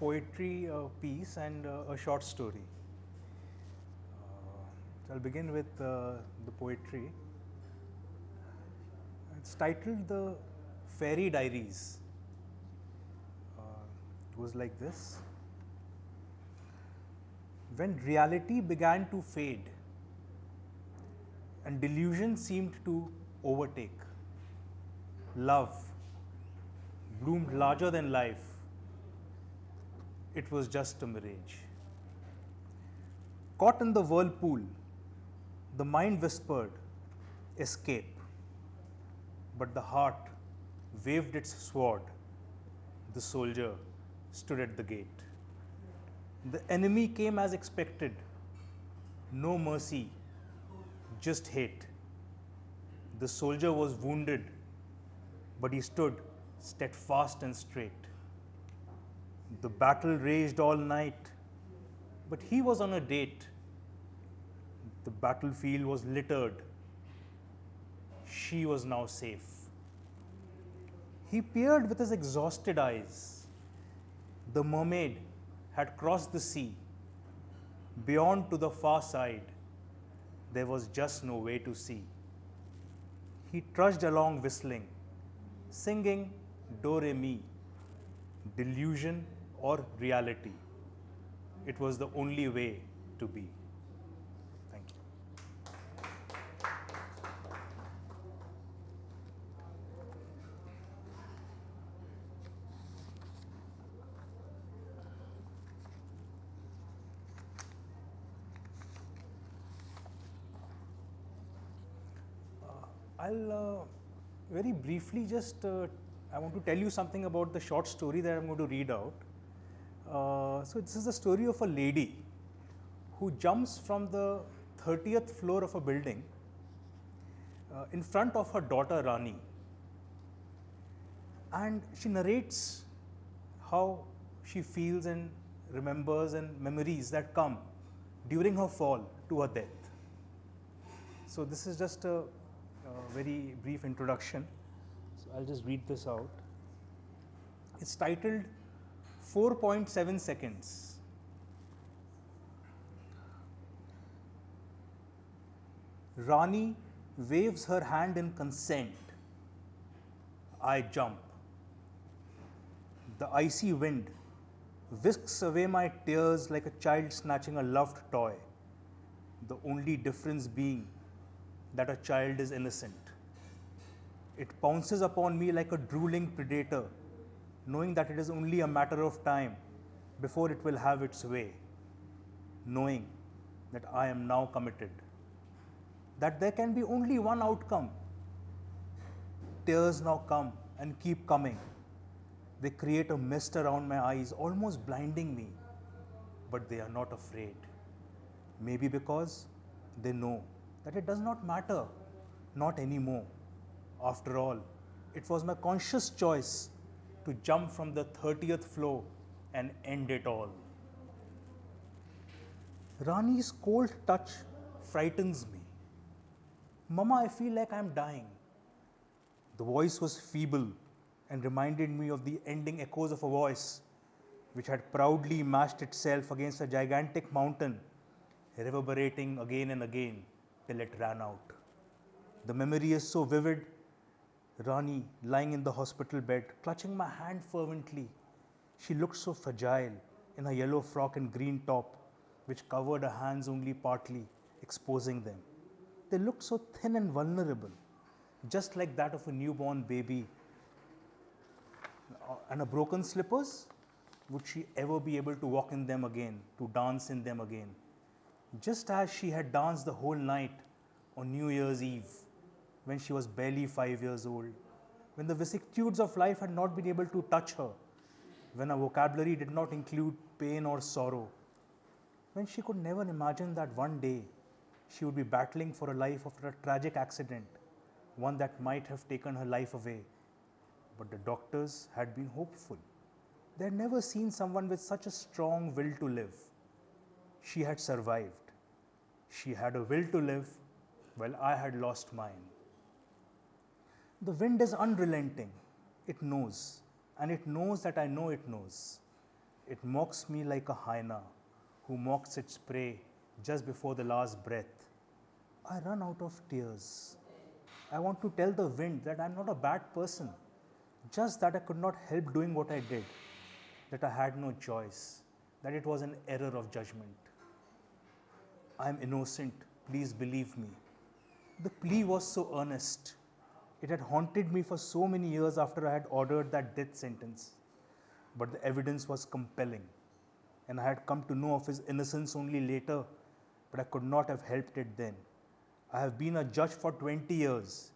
poetry piece and a short story. So I'll begin with the poetry. It's titled The Fairy Diaries. It goes like this. When reality began to fade and delusion seemed to overtake, love bloomed larger than life. It was just a mirage. Caught in the whirlpool, the mind whispered, escape. But the heart waved its sword. The soldier stood at the gate. The enemy came as expected. No mercy, just hate. The soldier was wounded, but he stood steadfast and straight. The battle raged all night, but he was on a date. The battlefield was littered. She was now safe. He peered with his exhausted eyes. The mermaid had crossed the sea. Beyond to the far side, there was just no way to see. He trudged along whistling, singing do re mi, delusion or reality. It was the only way to be. Thank you. I'll very briefly just, I want to tell you something about the short story that I'm going to read out. So this is the story of a lady who jumps from the 30th floor of a building in front of her daughter Rani. And she narrates how she feels and remembers and memories that come during her fall to her death. So this is just a very brief introduction. So I'll just read this out. It's titled 4.7 seconds. Rani waves her hand in consent. I jump. The icy wind whisks away my tears like a child snatching a loved toy, the only difference being that a child is innocent. It pounces upon me like a drooling predator, knowing that it is only a matter of time before it will have its way, knowing that I am now committed, that there can be only one outcome. Tears now come and keep coming. They create a mist around my eyes, almost blinding me, but they are not afraid. Maybe because they know that it does not matter, not anymore. After all, it was my conscious choice to jump from the 30th floor and end it all. Rani's cold touch frightens me. Mama, I feel like I'm dying. The voice was feeble and reminded me of the ending echoes of a voice which had proudly mashed itself against a gigantic mountain, reverberating again and again till it ran out. The memory is so vivid. Rani lying in the hospital bed, clutching my hand fervently. She looked so fragile in her yellow frock and green top, which covered her hands only partly, exposing them. They looked so thin and vulnerable, just like that of a newborn baby. And her broken slippers, would she ever be able to walk in them again, to dance in them again? Just as she had danced the whole night on New Year's Eve, when she was barely 5 years old, when the vicissitudes of life had not been able to touch her, when her vocabulary did not include pain or sorrow, when she could never imagine that one day she would be battling for a life after a tragic accident, one that might have taken her life away. But the doctors had been hopeful. They had never seen someone with such a strong will to live. She had survived. She had a will to live, while I had lost mine. The wind is unrelenting. It knows, and it knows that I know it knows. It mocks me like a hyena who mocks its prey just before the last breath. I run out of tears. I want to tell the wind that I'm not a bad person, just that I could not help doing what I did, that I had no choice, that it was an error of judgment. I am innocent, please believe me. The plea was so earnest. It had haunted me for so many years after I had ordered that death sentence. But the evidence was compelling, and I had come to know of his innocence only later, but I could not have helped it then. I have been a judge for 20 years.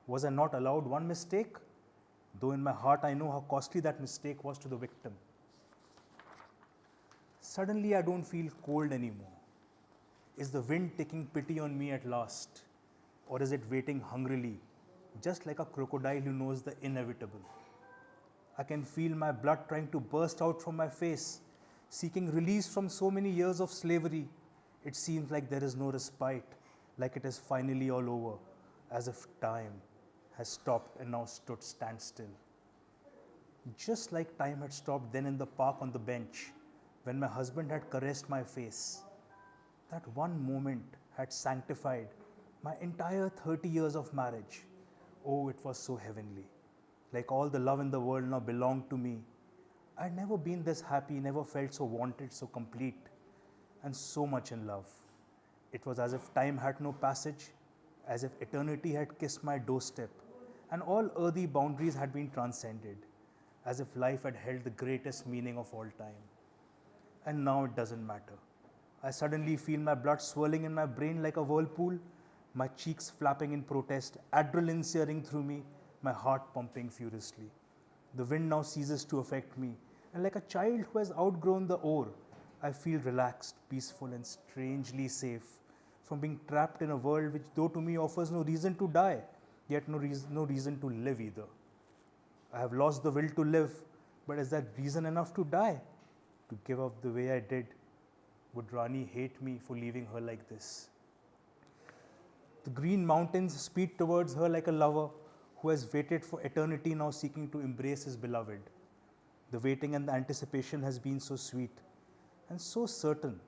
Was I not allowed one mistake? Though in my heart I know how costly that mistake was to the victim. Suddenly I don't feel cold anymore. Is the wind taking pity on me at last? Or is it waiting hungrily, just like a crocodile who knows the inevitable? I can feel my blood trying to burst out from my face, seeking release from so many years of slavery. It seems like there is no respite, like it is finally all over, as if time has stopped and now stood standstill. Just like time had stopped then in the park on the bench, when my husband had caressed my face. That one moment had sanctified my entire 30 years of marriage. Oh, it was so heavenly. Like all the love in the world now belonged to me. I had never been this happy, never felt so wanted, so complete, and so much in love. It was as if time had no passage, as if eternity had kissed my doorstep, and all earthly boundaries had been transcended, as if life had held the greatest meaning of all time. And now it doesn't matter. I suddenly feel my blood swirling in my brain like a whirlpool, my cheeks flapping in protest, adrenaline searing through me, my heart pumping furiously. The wind now ceases to affect me, and like a child who has outgrown the oar, I feel relaxed, peaceful, and strangely safe from being trapped in a world which, though to me, offers no reason to die, yet no reason to live either. I have lost the will to live, but is that reason enough to die? To give up the way I did? Would Rani hate me for leaving her like this? The green mountains speed towards her like a lover who has waited for eternity, now seeking to embrace his beloved. The waiting and the anticipation has been so sweet and so certain,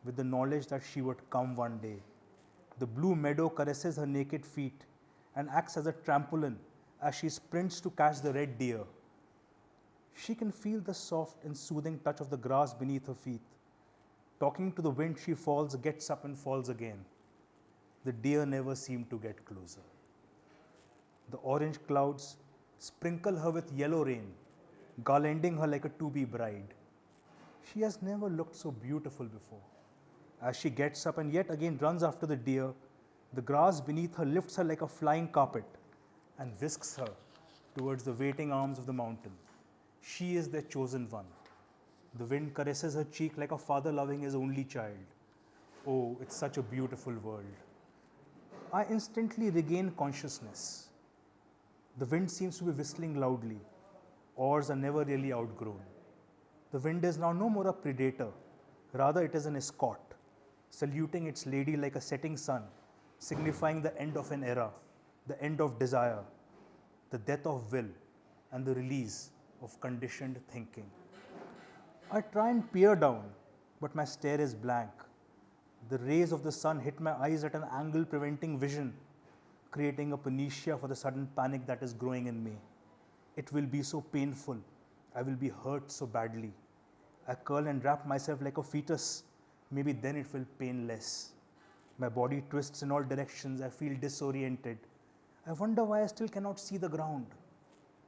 with the knowledge that she would come one day. The blue meadow caresses her naked feet and acts as a trampoline as she sprints to catch the red deer. She can feel the soft and soothing touch of the grass beneath her feet. Talking to the wind, she falls, gets up, and falls again. The deer never seem to get closer. The orange clouds sprinkle her with yellow rain, garlanding her like a to-be bride. She has never looked so beautiful before. As she gets up and yet again runs after the deer, the grass beneath her lifts her like a flying carpet and whisks her towards the waiting arms of the mountain. She is their chosen one. The wind caresses her cheek like a father loving his only child. Oh, it's such a beautiful world. I instantly regain consciousness. The wind seems to be whistling loudly. Oars are never really outgrown. The wind is now no more a predator. Rather, it is an escort, saluting its lady like a setting sun, signifying the end of an era, the end of desire, the death of will, and the release of conditioned thinking. I try and peer down, but my stare is blank. The rays of the sun hit my eyes at an angle preventing vision, creating a panacea for the sudden panic that is growing in me. It will be so painful. I will be hurt so badly. I curl and wrap myself like a fetus. Maybe then it will pain less. My body twists in all directions. I feel disoriented. I wonder why I still cannot see the ground.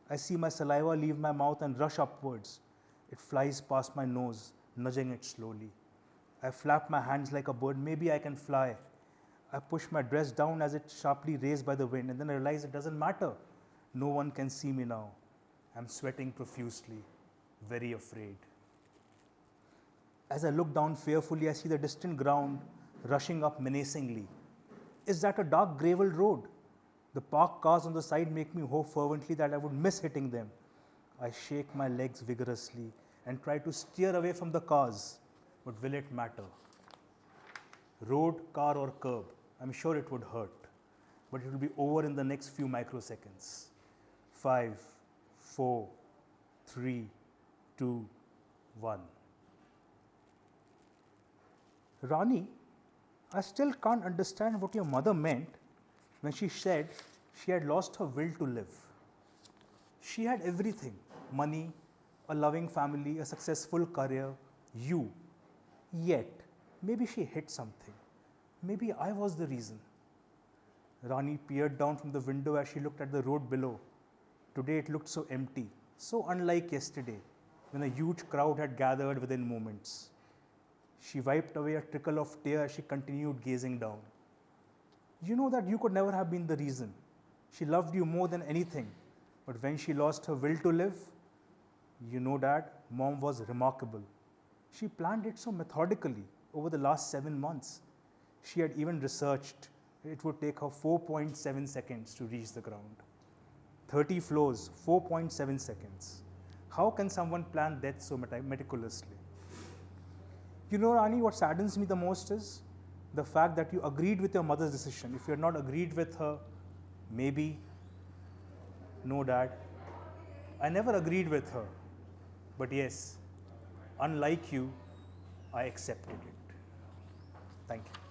I see my saliva leave my mouth and rush upwards. It flies past my nose, nudging it slowly. I flap my hands like a bird. Maybe I can fly. I push my dress down as it's sharply raised by the wind, and then I realize it doesn't matter. No one can see me now. I'm sweating profusely, very afraid. As I look down fearfully, I see the distant ground rushing up menacingly. Is that a dark gravel road? The parked cars on the side make me hope fervently that I would miss hitting them. I shake my legs vigorously and try to steer away from the cars. But will it matter? Road, car, or curb, I'm sure it would hurt. But it will be over in the next few microseconds. 5, 4, 3, 2, 1. Rani, I still can't understand what your mother meant when she said she had lost her will to live. She had everything: money, a loving family, a successful career, you. Yet, maybe she hid something. Maybe I was the reason. Rani peered down from the window as she looked at the road below. Today it looked so empty, so unlike yesterday, when a huge crowd had gathered within moments. She wiped away a trickle of tear as she continued gazing down. You know that you could never have been the reason. She loved you more than anything, but when she lost her will to live, you know that Mom was remarkable. She planned it so methodically over the last 7 months. She had even researched it would take her 4.7 seconds to reach the ground. 30 floors, 4.7 seconds. How can someone plan death so meticulously? You know, Rani, what saddens me the most is the fact that you agreed with your mother's decision. If you had not agreed with her, maybe, no, Dad, I never agreed with her. But yes, unlike you, I accepted it. Thank you.